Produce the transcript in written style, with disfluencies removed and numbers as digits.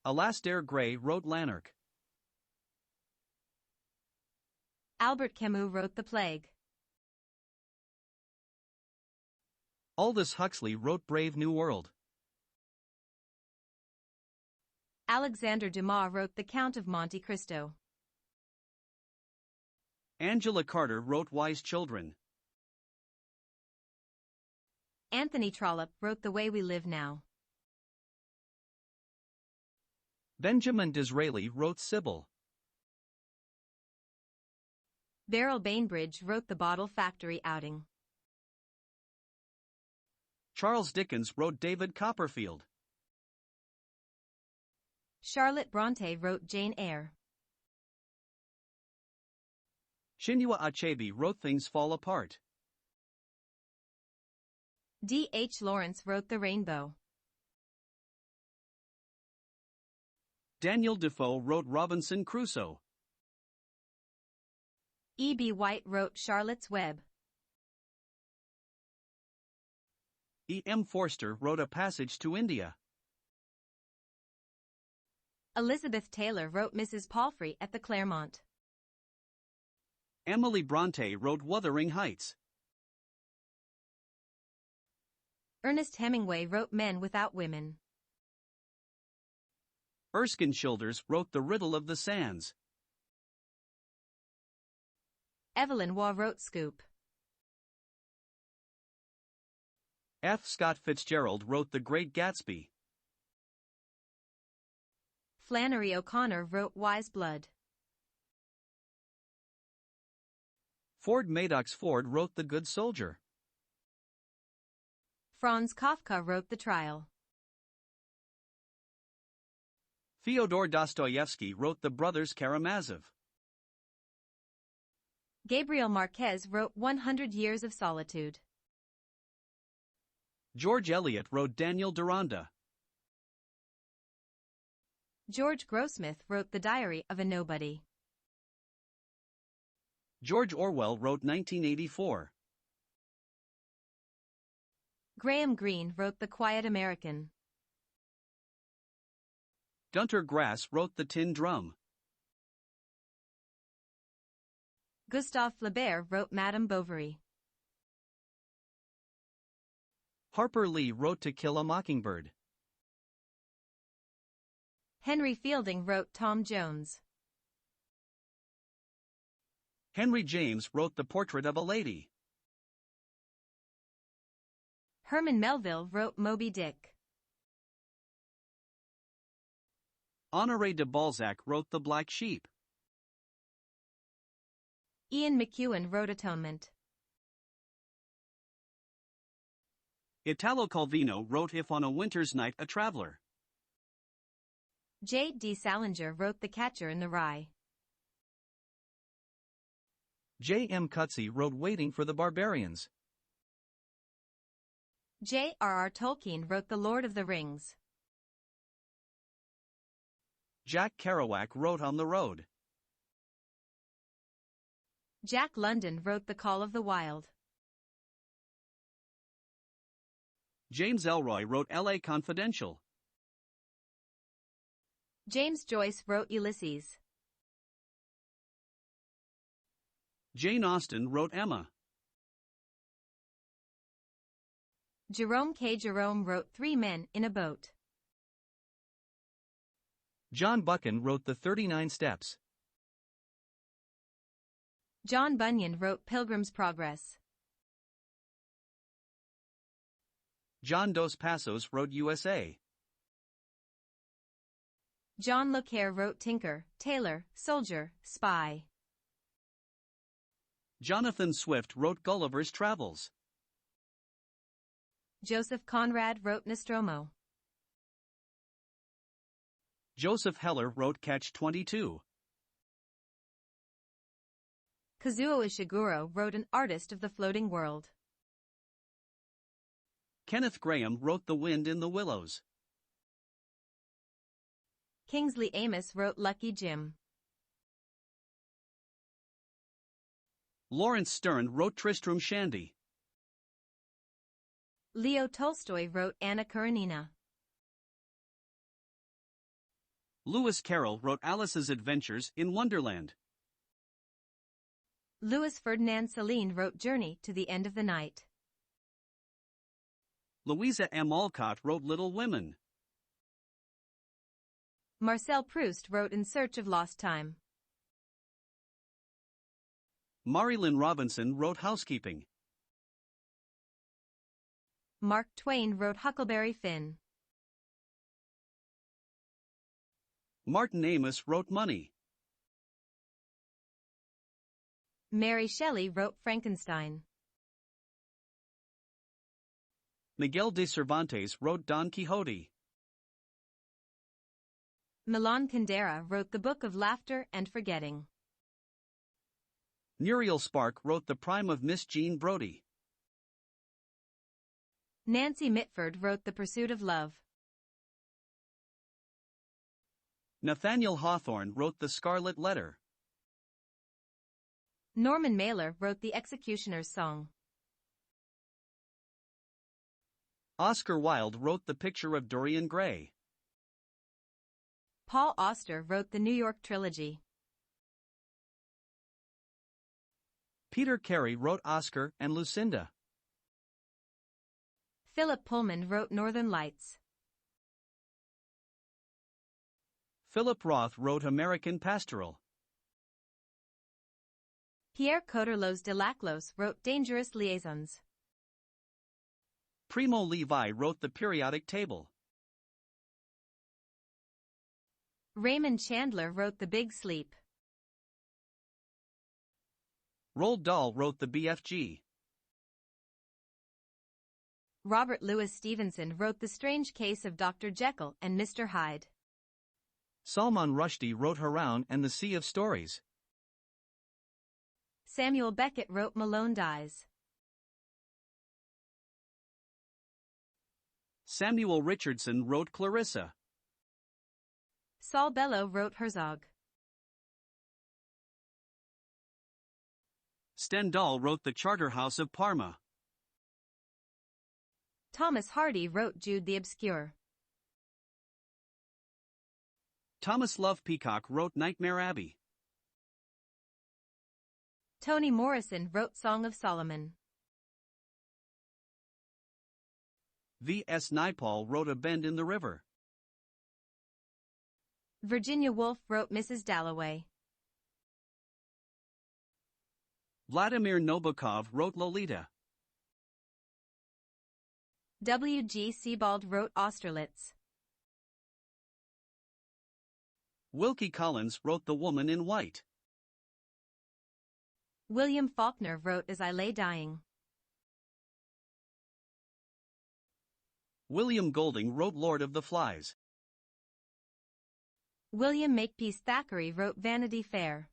Alasdair Gray wrote Lanark. Albert Camus wrote The Plague. Aldous Huxley wrote Brave New World. Alexandre Dumas wrote The Count of Monte Cristo. Angela Carter wrote Wise Children. Anthony Trollope wrote The Way We Live Now. Benjamin Disraeli wrote Sybil. Beryl Bainbridge wrote The Bottle Factory Outing. Charles Dickens wrote David Copperfield. Charlotte Bronte wrote Jane Eyre. Chinua Achebe wrote Things Fall Apart. D.H. Lawrence wrote The Rainbow. Daniel Defoe wrote Robinson Crusoe. E.B. White wrote Charlotte's Web. E.M. Forster wrote A Passage to India. Elizabeth Taylor wrote Mrs. Palfrey at the Claremont. Emily Bronte wrote Wuthering Heights. Ernest Hemingway wrote Men Without Women. Erskine Childers wrote The Riddle of the Sands. Evelyn Waugh wrote Scoop. F. Scott Fitzgerald wrote The Great Gatsby. Flannery O'Connor wrote Wise Blood. Ford Madox Ford wrote The Good Soldier. Franz Kafka wrote The Trial. Fyodor Dostoevsky wrote The Brothers Karamazov. Gabriel Marquez wrote 100 Years of Solitude. George Eliot wrote Daniel Deronda. George Grossmith wrote The Diary of a Nobody. George Orwell wrote 1984. Graham Greene wrote The Quiet American. Gunter Grass wrote The Tin Drum. Gustave Flaubert wrote Madame Bovary. Harper Lee wrote To Kill a Mockingbird. Henry Fielding wrote Tom Jones. Henry James wrote The Portrait of a Lady. Herman Melville wrote Moby Dick. Honoré de Balzac wrote The Black Sheep. Ian McEwan wrote Atonement. Italo Calvino wrote If on a Winter's Night a Traveler. J. D. Salinger wrote The Catcher in the Rye. J. M. Coetzee wrote Waiting for the Barbarians. J. R. R. Tolkien wrote The Lord of the Rings. Jack Kerouac wrote On the Road. Jack London wrote The Call of the Wild. James Ellroy wrote L.A. Confidential. James Joyce wrote Ulysses. Jane Austen wrote Emma. Jerome K. Jerome wrote Three Men in a Boat. John Buchan wrote The 39 Steps. John Bunyan wrote Pilgrim's Progress. John Dos Passos wrote USA. John Le Carre wrote Tinker, Tailor, Soldier, Spy. Jonathan Swift wrote Gulliver's Travels. Joseph Conrad wrote Nostromo. Joseph Heller wrote Catch-22. Kazuo Ishiguro wrote An Artist of the Floating World. Kenneth Grahame wrote The Wind in the Willows. Kingsley Amis wrote Lucky Jim. Lawrence Stern wrote Tristram Shandy. Leo Tolstoy wrote Anna Karenina. Lewis Carroll wrote Alice's Adventures in Wonderland. Louis Ferdinand Céline wrote Journey to the End of the Night. Louisa M. Alcott wrote Little Women. Marcel Proust wrote In Search of Lost Time. Marilyn Robinson wrote Housekeeping. Mark Twain wrote Huckleberry Finn. Martin Amis wrote Money. Mary Shelley wrote Frankenstein. Miguel de Cervantes wrote Don Quixote. Milan Kundera wrote The Book of Laughter and Forgetting. Muriel Spark wrote The Prime of Miss Jean Brodie. Nancy Mitford wrote The Pursuit of Love. Nathaniel Hawthorne wrote The Scarlet Letter. Norman Mailer wrote The Executioner's Song. Oscar Wilde wrote The Picture of Dorian Gray. Paul Auster wrote the New York Trilogy. Peter Carey wrote Oscar and Lucinda. Philip Pullman wrote Northern Lights. Philip Roth wrote American Pastoral. Pierre Coderlos de Laclos wrote Dangerous Liaisons. Primo Levi wrote The Periodic Table. Raymond Chandler wrote The Big Sleep. Roald Dahl wrote The BFG. Robert Louis Stevenson wrote The Strange Case of Dr. Jekyll and Mr. Hyde. Salman Rushdie wrote Haroun and the Sea of Stories. Samuel Beckett wrote Malone Dies. Samuel Richardson wrote Clarissa. Saul Bellow wrote Herzog. Stendhal wrote The Charterhouse of Parma. Thomas Hardy wrote Jude the Obscure. Thomas Love Peacock wrote Nightmare Abbey. Toni Morrison wrote Song of Solomon. V.S. Naipaul wrote A Bend in the River. Virginia Woolf wrote Mrs. Dalloway. Vladimir Nabokov wrote Lolita. W. G. Sebald wrote Austerlitz. Wilkie Collins wrote The Woman in White. William Faulkner wrote As I Lay Dying. William Golding wrote Lord of the Flies. William Makepeace Thackeray wrote Vanity Fair.